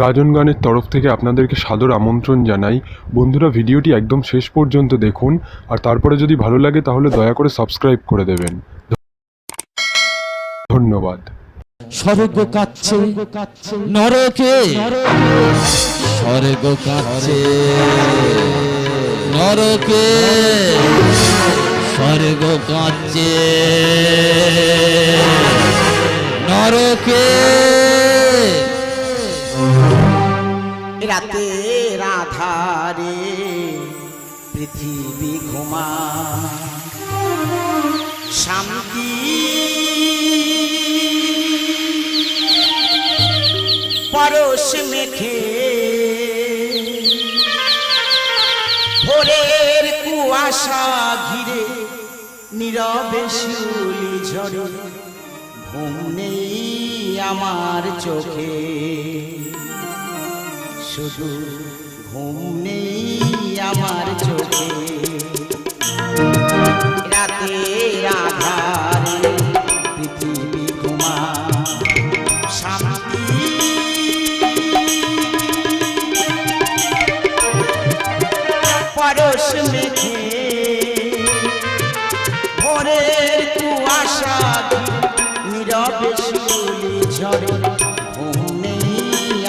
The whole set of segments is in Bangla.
গাজন গানের তরফ থেকে আপনাদেরকে সাদর আমন্ত্রণ জানাই। বন্ধুরা, ভিডিওটি একদম শেষ পর্যন্ত দেখুন, আর তারপরে যদি ভালো লাগে তাহলে দয়া করে সাবস্ক্রাইব করে দেবেন। ধন্যবাদ। স্বর্গ কাচ্ছে নরকে, স্বর্গ কাচ্ছে নরকে, স্বর্গ কাচ্ছে নরকে। রাতে রাধারে পৃথিবী ঘুমা, শান্তি পরশ মেখে ভোরের কুয়াশা ঘিরে নীরবে শিউলি ঝরে। ঘুম নেই আমার চোখে, শুধু ঘুম নেই আমার চোখে। রাতে আধারে পৃথিবী ঘুমা, শান্তি পরশ মেখে ভোরের কুয়াশা নীরবে শিউলি ঝরে। ঘুম নেই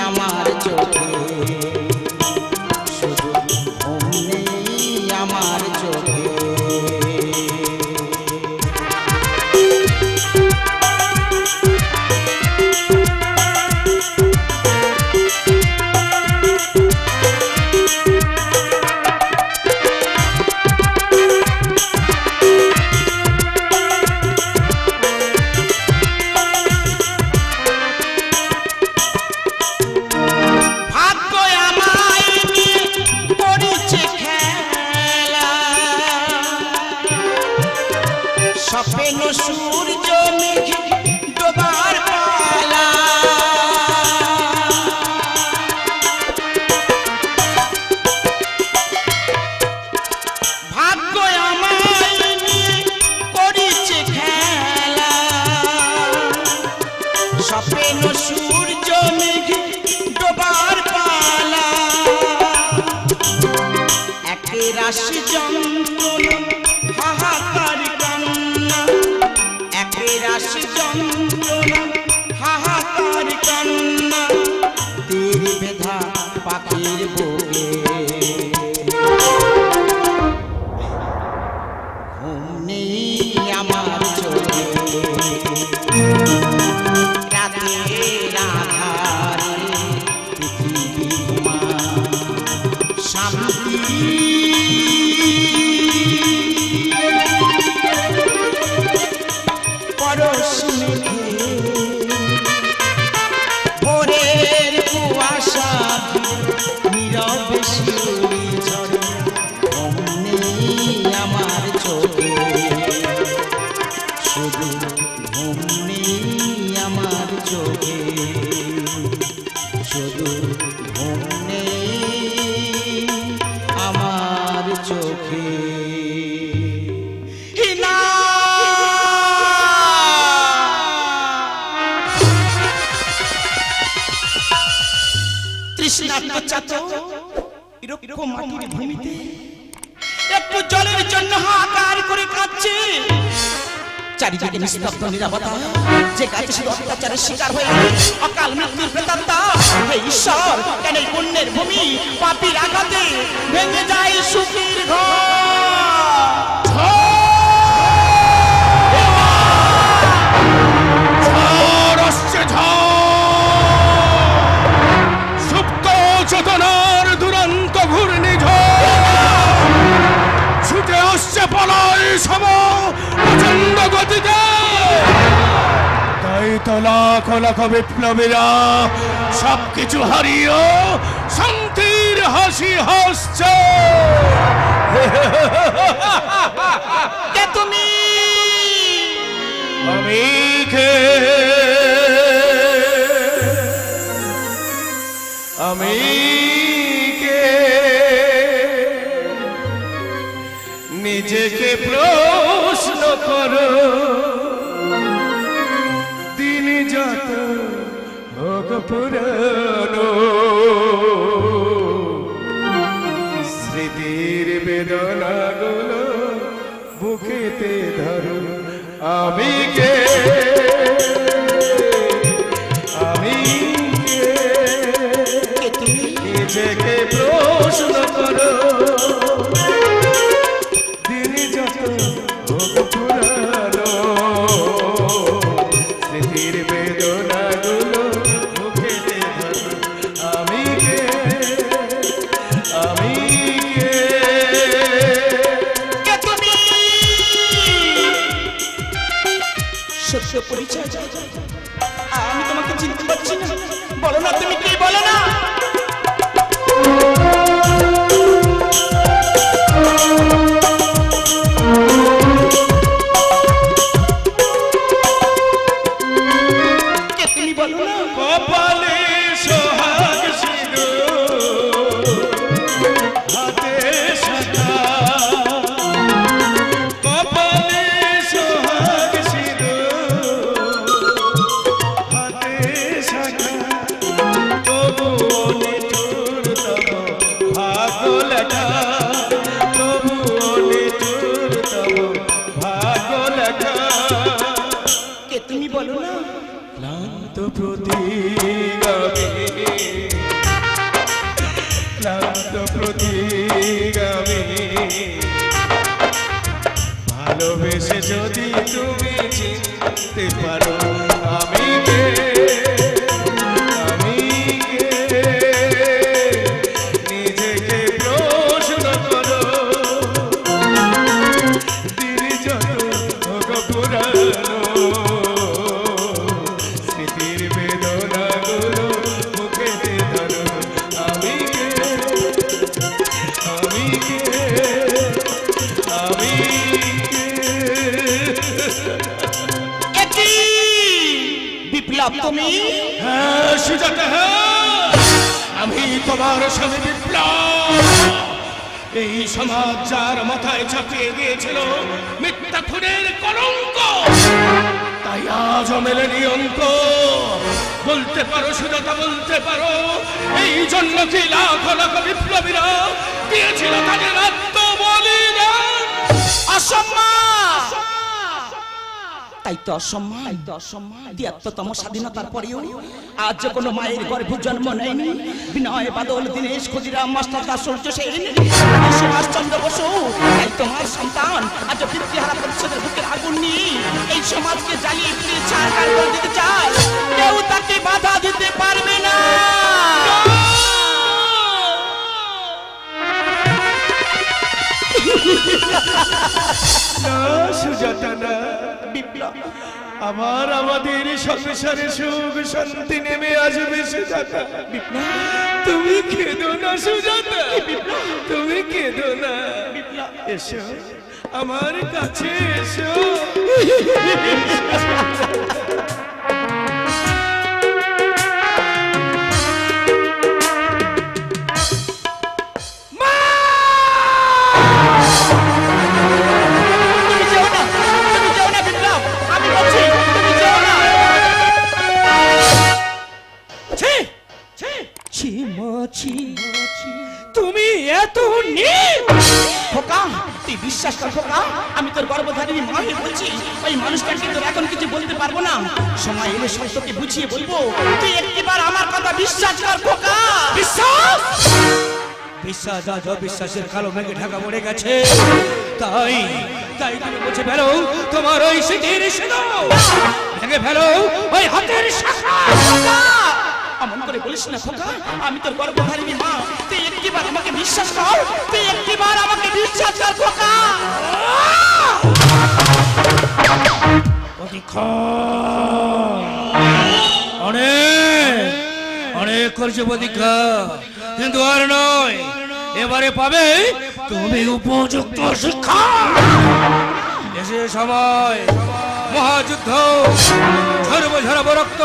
আমার চোখে, শুধু ঘুম নেই আমার চোখে। স্বপ্ন সূর্য মেঘে ডোবার পালা, ভাগ্য আমায় নিয়ে করেছে খেলা। স্বপ্ন সূর্য মেঘে ডোবার পালা, একে রাশি যন্ত্রণা হাহাকার কান্না, একে রাশি যন্ত্রণা হাহাকার কান্না। তীর বেধা পাখির বুকে ঘুম নেই আমার চোখে। রাতে আধারে পৃথিবী ঘুমা, শান্তি পরশ মেখে ভোরের কুয়াশা নীরবে শিউলি ঝরে। ঘুম নেই আমার চোখে, শুধু ঘুম নেই আমার চোখে, শুধু ঘুম নেই আমার চোখে। তৃষ্ণার্ত চাতক এরকম মাটির ভূমিতে একটু জলের জন্য হাহাকার করে কাঁদছে। চারিদিকে নিস্তব্ধ নীরবতা, যে কাছে শুধু অত্যাচারের শিকার হয়ে অকাল মৃত্যুর প্রেতাত্মা। হে ঈশ্বর, কেন এই পুণ্যের ভূমি পাপীর আঘাতে ভেঙে যায় সুখীর ঘর। চেতনার দুরন্ত ঘূর্ণিঝড় ছুটে আসছে পলায় সম প্রচন্ড গতিতে। তাই তো লাখ লাখ বিপ্লবীরা সবকিছু হারিয়ে শান্তির হাসি হাসছে। তুমি আমি কে, আমি কে নিজেকে প্রশ্ন করো। দিন যত হোক পুরানো নিজেকে প্রশ্ন করো দিন যত হোক পুরানো স্মৃতির বেদনাগুলো মুখে ধরো আমি কে আমি কে কে তুমি সত্য পরিচয় আমি তোমাকে চিনতে পারছি না বলো না তুমি কি বলো না কে তুমি বলো না কপালে সোহাগ সিঁদুর হাতে শাখা কপালে সোহাগ সিঁদুর হাতে শাখা তবুও নিঠুর তব ভাগ্য লেখা তবুও নিঠুর তব ভাগ্য লেখা কে তুমি বলো না ক্লান্ত প্রতিগামী ক্লান্ত প্রতিগামী ভালোবেসে যদি তুমি চিনতে পারো আমি কে আমি কে নিজেকে প্রশ্ন করো দিন যত হোক পুরানো স্মৃতির বেদনাগুলো মুখে ধরো আমি কে আমি কে আমি একি বিপ্লব তুমি হ্যাঁ সুজাতা হ্যাঁ আমি তোমার স্বামী বিপ্লব এই সমাজ যার মাথায় চাপিয়ে দিয়েছিল মিথ্যা খুনের কলঙ্ক তাই আজ মেলেনি অঙ্ক বলতে পারো সুজাতা বলতে পারো এই জন্য কি লাখ লাখ বিপ্লবীরা দিয়েছিল তাদের আত্মবলিদান অসম্মান তাই তো অসম্মান তিয়াত্তরতম স্বাধীনতার পরেও আজ যে কোনো মায়ের গর্ভে জন্ম নেয়নি বিনয় বাদল দীনেশ ক্ষুদিরাম মাস্টার দাস সূর্য সেন সুভাষচন্দ্র বসু তাই তোমার সন্তান আজ পিতৃহারা পরিষদের বুকের আগুন নিয়ে এই সমাজকে জ্বালিয়ে পুড়িয়ে ছাড়খাড় করে দিতে চায় কেউ তাকে বাধা দিতে পারবে না না সুজাতা না বিপ্লব আবার আমাদের সংসারে সুখ শান্তি নেমে আসবে সুজাতা তুমি কেঁদো না সুজাতা তুমি কেঁদো না এসো আমার কাছে এসো তুমি যেও না বিপ্লব আমি বলছি তুমি যেও না ছি ছি ছি মাছি তুমি এত নিচ খোকা তুই বিশ্বাস কর খোকা আমি তোর গর্ভধারিণী মা হয়ে বলছি ওই মানুষটাকে তোর এখন কিছু বলতে পারবো না সময় এলে সত্যকে বুঝিয়ে বলবো তুই একবার আমার কথা বিশ্বাস কর খোকা বিশ্বাস বিশ্বাস আজ অবিশ্বাসের কালো মেঘে ঢাকা পড়ে গেছে তাই তাই তুমি বুঝে ফেলো তোমার ওই স্মৃতির সিঁদুর ভেঙে ফেলো ওই হাতের শাখা খোকা এমন করে বলিস না খোকা আমি তোর গর্ভধারিণী মা তুই একবার আমাকে বিশ্বাস কর তুই একবার আমাকে বিশ্বাস কর খোকা অনেক অনেক করছে প্রতীক্ষা কিন্তু আর নয় এবারে পাবে তুমি উপযুক্ত শিক্ষা দেশে সময় মহাযুদ্ধ সর্বঝরাব রক্ত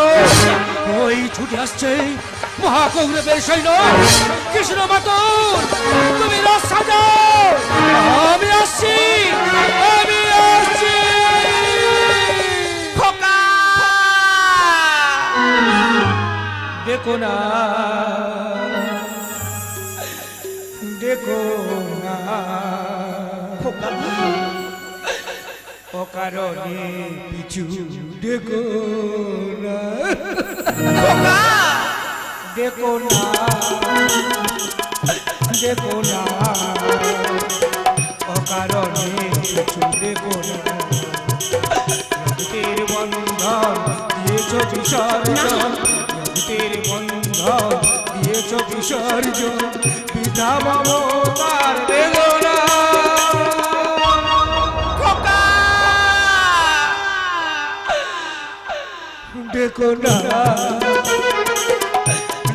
ওই ছুটে আসছে মহাকৌরবের সৈন্য কৃষ্ণ মাতুর তুমি রাস্তা যাও আমি আসছি আমি আসছি খোকা দেখো না দেখো না খোকা অকারণে পিছু দেখো না খোকা দেখো না দেখো না অকারণে কিছু দেখো না জগতের বন্ধন দিয়েছ বিসর্জন জগতের বন্ধন দিয়েছ বিসর্জন পিতা মমতার বেদনা দেখো না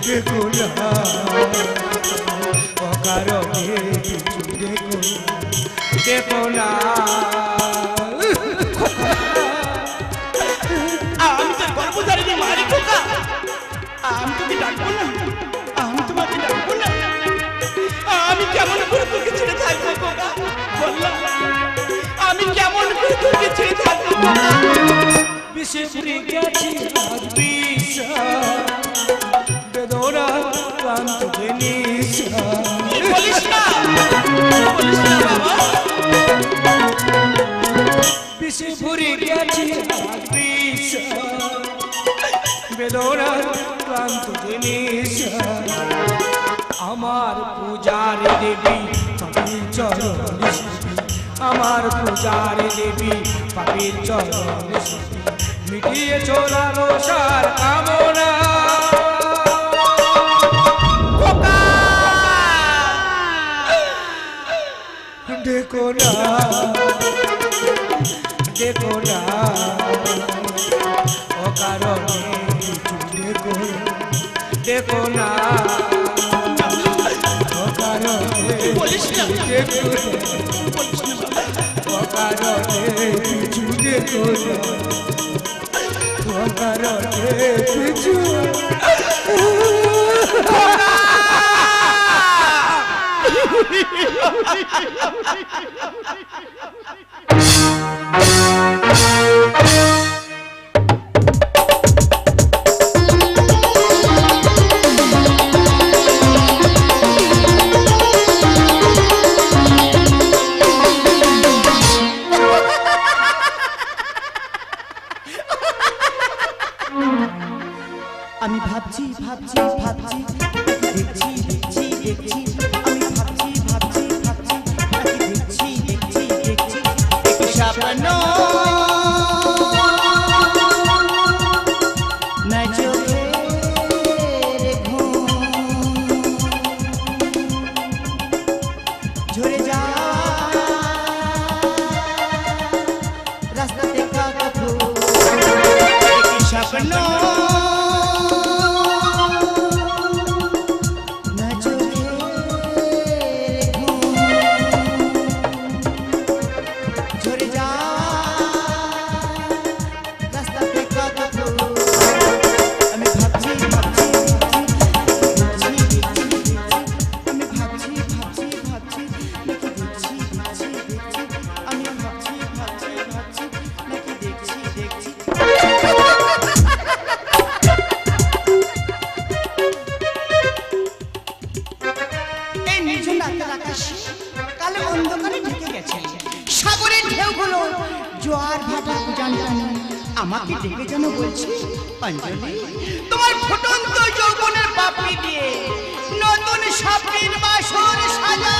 দেখো না অকারণে কিছু দেখো না দেখো না আমি তো গর্ভধারিণী মারি খোকা, আমি তোকে ডাকবো না, আমি তোমাকে ডাকবো না। আমি কেমন করে তোকে ছেড়ে থাকবো খোকা, বললাম আমি কেমন করে তোকে ছেড়ে থাকবো খোকা। বিশেষ গেছি বেদনা ক্লান্ত বেনিসা কি বলিস না, বলিস না বাবা। বিশেষ ভরে গেছি বেদনা ক্লান্ত বেনিসা আমার পূজার দেবী পাপির চরণ আমার পূজার দেবী পাপির চরণ মিটিয়ে চোরালো সার কামনা দেখো না দেখো না অকারণে কিছু দেখো দেখো না অকারণে বলিস না, দেখো অকারণে কিছু দেখো না অকারণে কিছু আমি ভাবছি ভাবছি ভাবছি দেখছি দেখছি দেখছি আমি ভাবছি ভাবছি ভাবছি দেখছি দেখছি দেখছি একটি স্বপ্ন না চোখের ঘুম ঝরে যায় রাস্তাতে কাকা ফুল একটি স্বপ্ন কালো অন্ধকারে ঢেকে গেছে সাগরের ঢেউগুলো জোয়ার ভাটা উজান টানে আমাকে ডেকে যেন বলছে অঞ্জলি তোমার ফুটন্ত যৌবনের পাপড়ি দিয়ে নতুন স্বপ্নের বাসর সাজা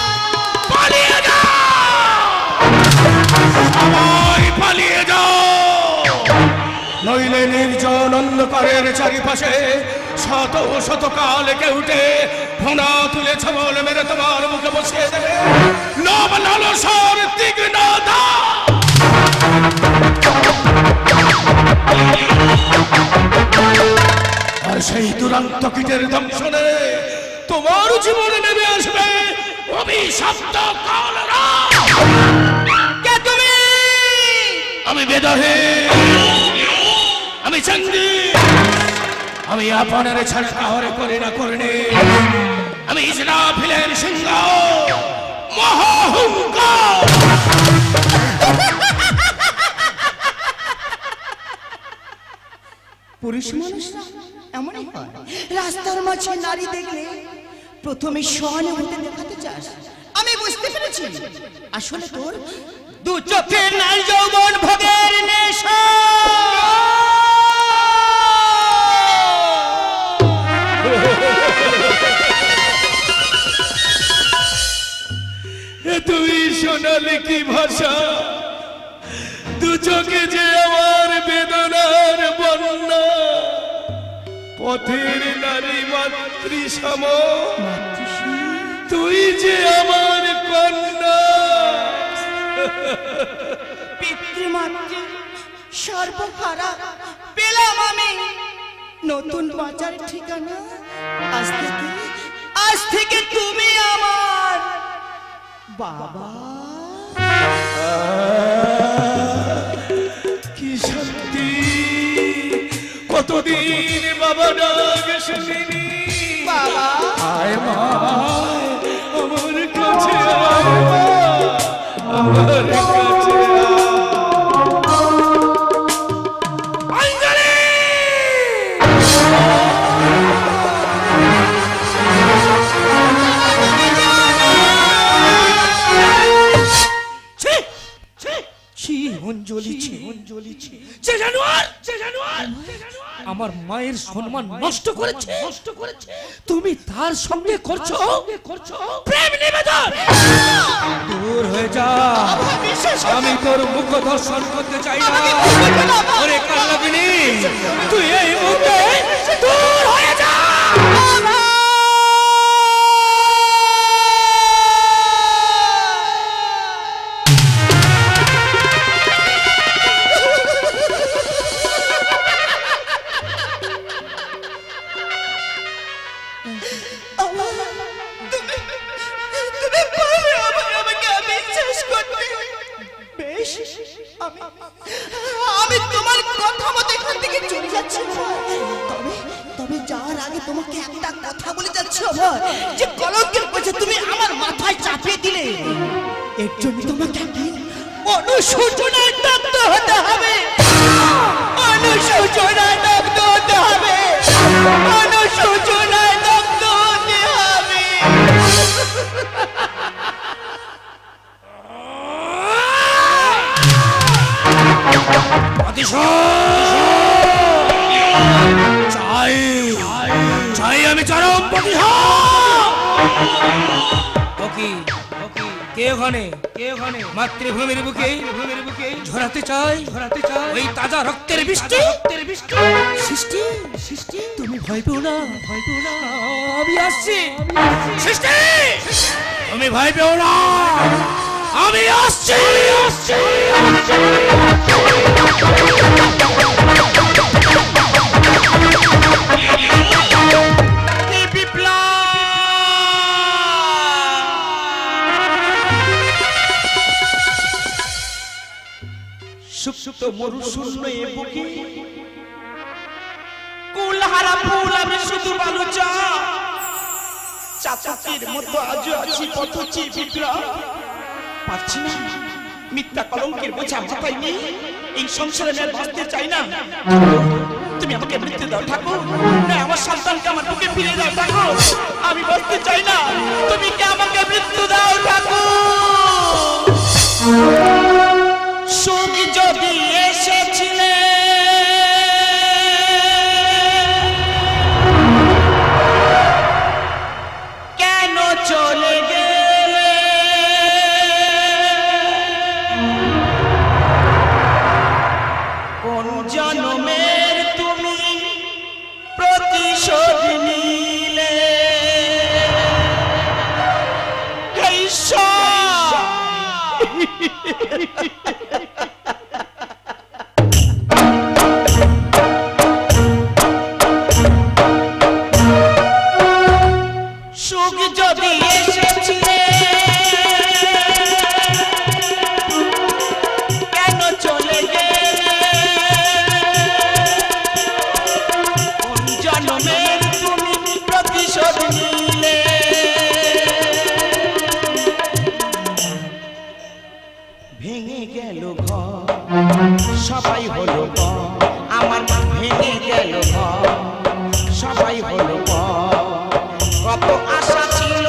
পালিয়ে যাও সবাই পালিয়ে যাও নইলে নির্জন অন্ধকারের চারিপাশে শত শত কাল কেউটে ফোনা তুলে ছবল মেরে তোমার মুখে বসিয়ে দেবে নব লালসার তীক্ষ্ণতা আর সেই দুরন্ত কীটের দংশনে তোমার জীবনে নেমে আসবে অভিশপ্ত কালরা। কে তুমি? আমি বেদহে, আমি চন্ডী, আমি আপনার ছাড়া কাহরে করি না করণে, আমি ইসরাফিলের সিংহ মহাহুঙ্কার। পুরুষ মানুষরা এমনই হয়, রাস্তার মাঝে নারী দেখলে প্রথমে সহানুভূতি দেখাতে চাস। আমি বুঝতে পেরেছি আসলে তোর দু চোখে নাই যৌবন ভোগের নেশা। তুই শোনালি কি ভাষা, দু চোখে যে আমার বেদনার বন্যা, পথের নারী মাতৃসম, তুই যে আমার কন্যা। পিতৃমাতৃ সর্বহারা পেলাম আমি নতুন বাজার ঠিকানা। আজ থেকে তুমি আমার বাবা। কি সত্যি, কতদিন বাবা ডাক শুনিনি। বাবা আয় মা, আমার কাছে আয় মা, আমার কাছে আমার মায়ের সম্মান নষ্ট করেছে, তুমি তার সঙ্গে করছো প্রেম নিবেদন। দূর হয়ে যা, আমি তোর মুখ দর্শন করতে চাই না। ওরে কাল্লাবিনী, তুই এই মুহূর্তে দূর হয়ে যা। আমি তোমার কথা মতো এখান থেকে চলে যাচ্ছি। তবে যাওয়ার আগে তোমাকে একটা কথা বলে যাচ্ছি অভয়, যে কলঙ্কের বোঝা তুমি আমার মাথায় চাপিয়ে দিলে, এর জন্য তোমাকে অনুশোচনায় দগ্ধ হতে হবে। অনুশোচনায় দগ্ধ হতে হবে। অনুশোচনায় দগ্ধ হতে হবে। চাই আমি চরম প্রতিশোধ। কে ওখানে মাতৃভূমির বুকে ঝরাতে চাই ওই তাজা রক্তের বৃষ্টি। সৃষ্টি তুমি ভয় পেও না, আমি আসছি। সৃষ্টি তুমি ভয় পেও না, আমি আসছি। সুপ্ত মরুশূন্য এ বুকে কুলহারা ফুল আমি শুধু বালুচা চাচাকির মতো আজও আছি পথচি বিপ্লব। পারছি না, মিথ্যা কলঙ্কের বোঝা মাথায় নেই, এই সংসারে আমি আর বাঁচতে চাই না। তুমি আমাকে মৃত্যু দাও ঠাকুর, না আমার সন্তানকে আমার বুকে ফিরে দাও ঠাকুর। আমি বাঁচতে চাই না, তুমি কি আমাকে মৃত্যু দাও ঠাকুর। সুখ যদি এসেছিলে কেন চলে গেলে, কোন জন্মের তুমি প্রতিশোধ নিলে। সুখ যদি এসেছিলে কেন চলে গেলে, কোন জন্মের তুমি প্রতিশোধ নিলে। ভেঙে গেল ঘর, সবাই হলো ঘর, আমার ভেঙে গেল ঘর, সবাই হলো ঘর। কত আশা ছিল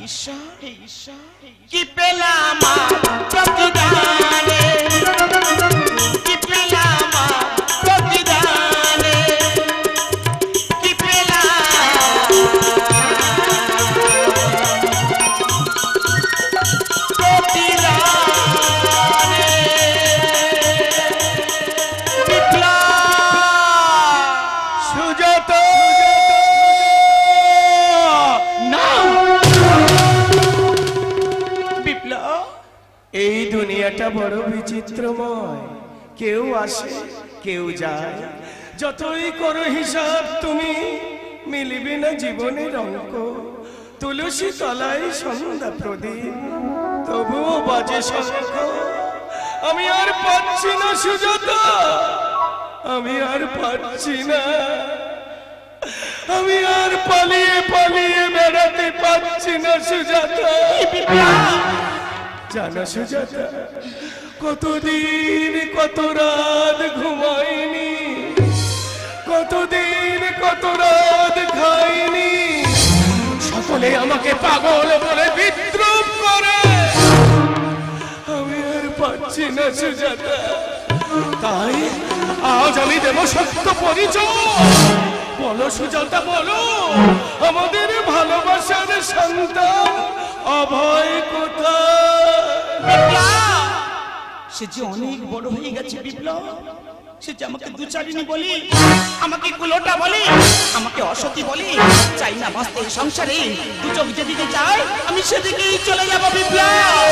ঈশ্বর কি পেলাম প্রতিদানে, কি পেলাম প্রতিদানে, কি পেলাম প্রতিদানে। সুজাতা না, বিপ্লব, এই দুনিয়াটা বড় বিচিত্রময়, কেউ আসে কেউ যায়, যতই করো হিসাব তুমি মিলিবে না জীবনের অঙ্ক। তুলসী তলায় সন্ধ্যা প্রদীপ, তবুও বাজে শঙ্খ। আমি আর পাচ্ছি না সুজাতা, আমি আর পাচ্ছি না, আমি আর পালিয়ে পালিয়ে বেড়াতে পাচ্ছি না সুজাতা। জানো সুজাতা, কতদিন কত রাত ঘুমাইনি, কতদিন কত রাত খাইনি, সকলে আমাকে পাগল বলে বিদ্রুপ করে। আমি আর পাচ্ছি না সুজাতা, তাই আজ আমি দেব সত্য পরিচয়। বলো সুজাতা বলো, আমাদের ভালোবাসার সন্তান অভয় কোথায়? সে যে অনেক বড় হয়ে গেছে বিপ্লব, সে যে আমাকে দুচারিণী বলি, আমাকে কুলোটা বলি, আমাকে অসতী বলি, চাই না বাঁচতে এই সংসারে। দু চোখ যেদিকে চাই আমি সেদিকেই চলে যাব বিপ্লব।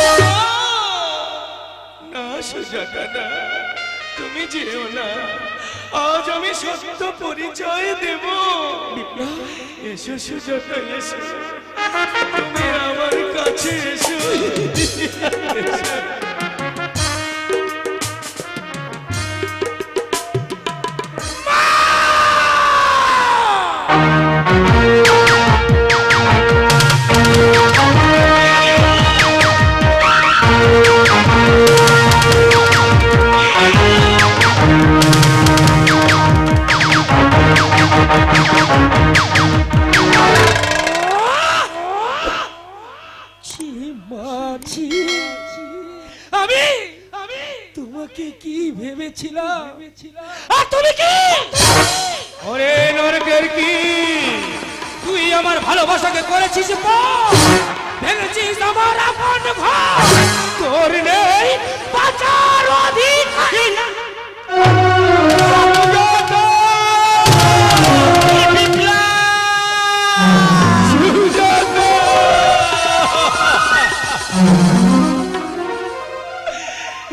না সুজাতা না, তুমি যেও না, আজ আমি সত্য পরিচয় দেব। এসো সুজাতা এসো, তুমি আমার কাছে এসো। আমি তোমাকে কি ভেবেছিলাম, আর তুমি কি? ওরে নরকের কি, তুই আমার ভালোবাসাকে করেছিস পাপ, ভেঙেছিস আমার আপন ঘর, তোর নেই বাঁচার অধিকার।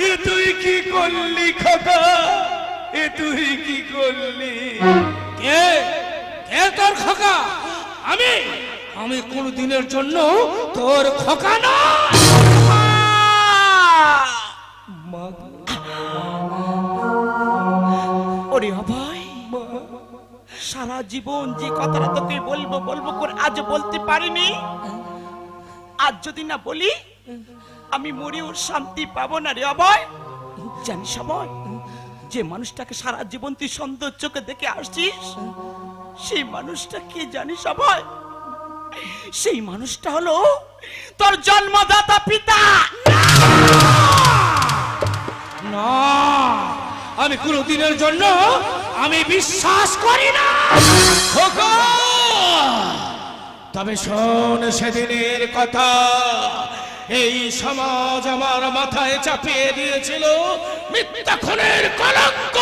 এ তুই কি করলি খোকা, এ তুই কি করলি? কে কে তোর খোকা? আমি আমি কোনো দিনের জন্য তোর খোকা না। ওরে অভয়, সারা জীবন যে কথাটা তোকে বলবো বলবো করে আজ বলতে পারিনি, আজ যদি না বলি আমি মরেও শান্তি পাবো না রে অভয়। জানিস অভয়, যে মানুষটাকে সারা জীবন তুই সুন্দর চোখে দেখে আসছিস, সেই মানুষটা কে জানিস অভয়? সেই মানুষটা হলো তোর জন্মদাতা পিতা। না, আমি কোনো দিনের জন্য আমি বিশ্বাস করি না। খোকা, তবে শোন সেদিনের কথা। এই সমাজ আমার মাথায় চাপিয়ে দিয়েছিল মিথ্যা খুনের কলঙ্ক,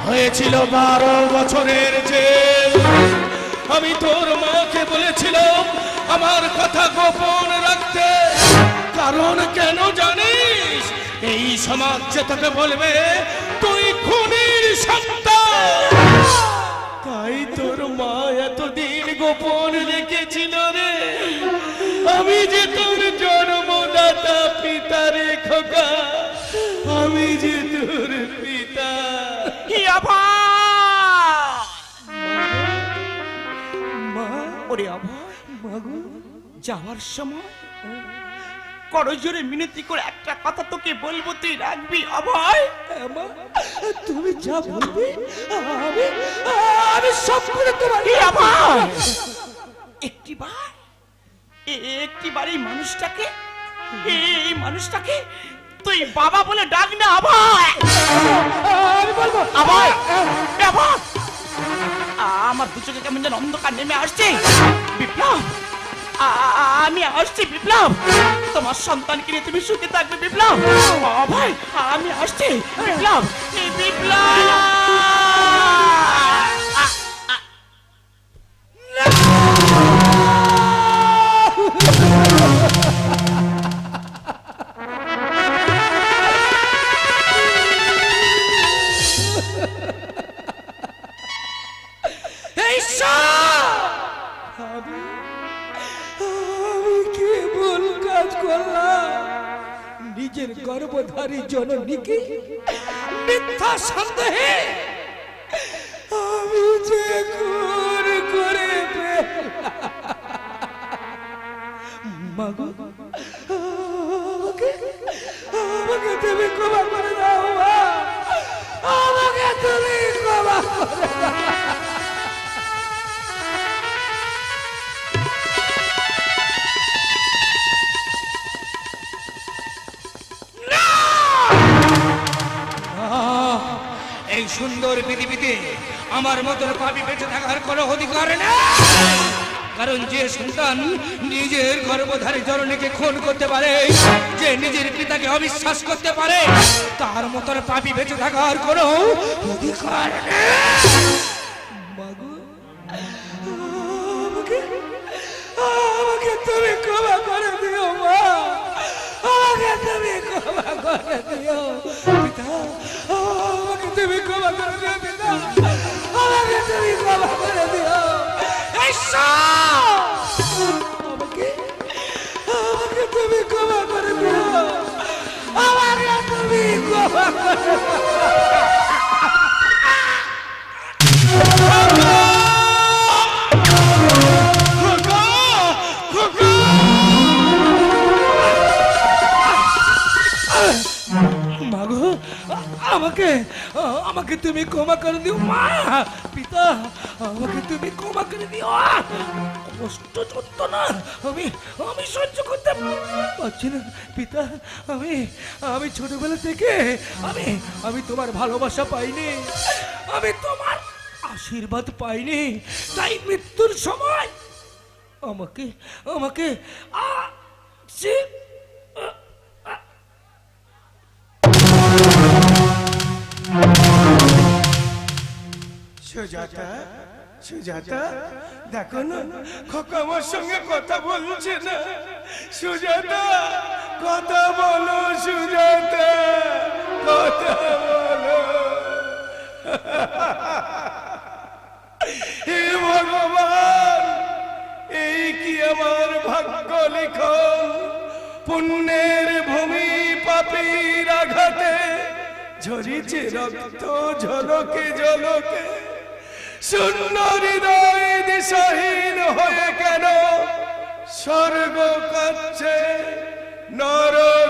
হয়েছিল 12 বছরের জেল। আমি তোর মাকে বলেছিলাম আমার কথা গোপন রাখতে, কারণ কেন জানিস? এই সমাজ যে তোকে বলবে তুই খুনির সন্তান, তাই তোর মা এতদিন গোপন রেখেছিল রে। আমি যে তোর জন্মদাতা পিতা রে খোকা, আমি যে তোর পিতা। ওরে অভয়, যাওয়ার সময় করজোরে মিনতি করে একটা কথা তোকে বলবো, তুই রাখবি অভয়? তুমি যা বলবে আমি আমি সব করে তোমার। অভয়, একটিবার একটি বাড়ি মানুষটাকে, এই মানুষটাকে তুই বাবা বলে ডাক না। আবার আমি বলবো আবার আবার আমার দু চোখে কেমন যেন অন্ধকার নেমে আসছে। বিপ্লব, আমি আসছি বিপ্লব, তোমার সন্তানকে নিয়ে তুমি সুখে থাকবে বিপ্লব। ভাই আমি আসছি বিপ্লব, এই বিপ্লব। আমি কি ভুল কাজ করলাম? নিজের গর্ভধারী জননীকে মিথ্যা সন্দেহে আমি যে খুন করে মাগো, আমাকে তুমি ক্ষমা করে দাও মা, আমাকে তুমি ক্ষমা করে দাও। এই সুন্দর পৃথিবীতে আমার মতন পাপী বেঁচে থাকার কোনো অধিকার নেই। কারণ যে সন্তান নিজের গর্ভধারী জননীকে খুন করতে পারে, যে নিজের পিতাকে অবিশ্বাস করতে পারে, তার মতন পাপী বেঁচে থাকার কোনো অধিকার নেই। মাগো, আমাকে তুমি ক্ষমা করে দিও মা, আমাকে তুমি ক্ষমা করে দিও পিতা, আমাকে তুমি ক্ষমা করে দিও পিতা, আমাকে তুমি ক্ষমা করে দিও। আমাকে আমাকে তুমি ক্ষমা করে দিও, আমাকে তুমি ক্ষমা করে মাগো, আমাকে আমাকে তুমি ক্ষমা করে দিও মা, পিতা আমাকে তুমি ক্ষমা করে দিও। কষ্ট যন্ত্রণা আমি আমি সহ্য করতে পারছি না পিতা। আমি ছোটবেলা থেকে আমি তোমার ভালোবাসা পাইনি, আমি তোমার আশীর্বাদ পাইনি, তাই মৃত্যুর সময় আমাকে আমাকে সুজাতা, সুজাতা, দেখো না খোকা আমার সঙ্গে কথা বলছে না। সুজাতা, কথা বলো সুজাতা, কথা বলো। হে ভগবান, এই কি আমার ভাগ্য লিখন? পুণ্যের ভূমি পাপীর আঘাতে ঝরিছে রক্ত ঝলকে ঝলকে। শূন্য হৃদয় দিশাহীন হয়ে কেন স্বর্গ কাঁদছে, নরক